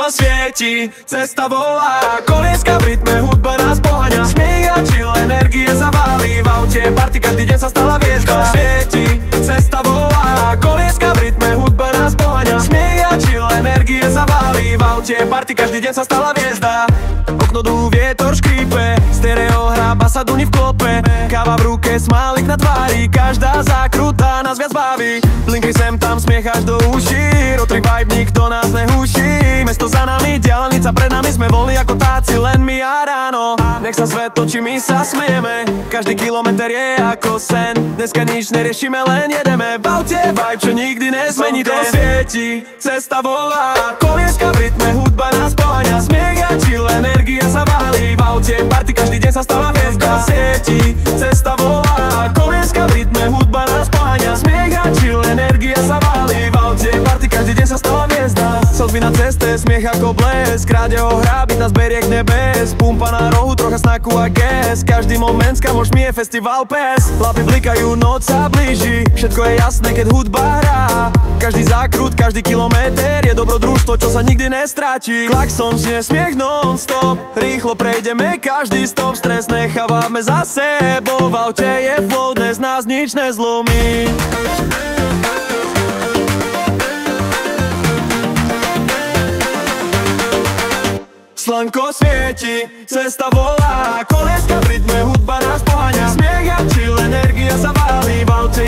Slnko svieti, cesta volá, kolieska v rytme, hudba nás poháňa. Smiech a chill, energie zavalí, v aute party, každý deň sa stala hviezda. Svieti, cesta volá, kolieska v rytme, hudba nás poháňa. Smiech a chill, energie zavalí, v aute party, každý deň sa stala hviezda. Okno dú, vietor škrípe, stereo hrá, basa duní v klope. Káva v ruke, smálik na tvári, každá zákruta nás viac baví. Blinky sem tam, smiech až do uší, road trip vibe, nikto nás nehuší. Mesto za nami, diaľnica pred nami, sme voľní ako táci, len my a ráno. Nech sa svet točí, my sa smejeme, každý kilometr je ako sen. Dneska nič neriešime, len jedeme, v aute vibe, čo nikdy nezmení. Slnko svieti, cesta volá, kolieska v rytme, hudba nás poháňa. Smiech a chill, energia sa valí, v aute party, každý deň sa stala hviezda. Svieti, cesta volá, kolieska v rytme, hudba nás poháňa. Smiech a chill, energia sa valí, v aute party, každý deň sa stala hviezda. Selfie na ceste, smiech ako blesk, rádio hrá, byt nás berie k nebes. Pumpa na rohu, trocha snaku a gas, každý moment s kamošmi je festival pes. Lapy blikajú, noc sa blíži, všetko je jasné, keď hudba hrá. Každý zákrut, každý kilometr je dobrodružstvo, čo sa nikdy nestráti. Klakson znie, smiech non-stop, rýchlo prejdeme každý stop. Stres nechávame za sebou, v aute je flow, dnes nás nič nezlomí. Slnko svieti, cesta volá, kolieska v rytme, hudba nás poháňa. Smiech a chill, energia sa valí, v aute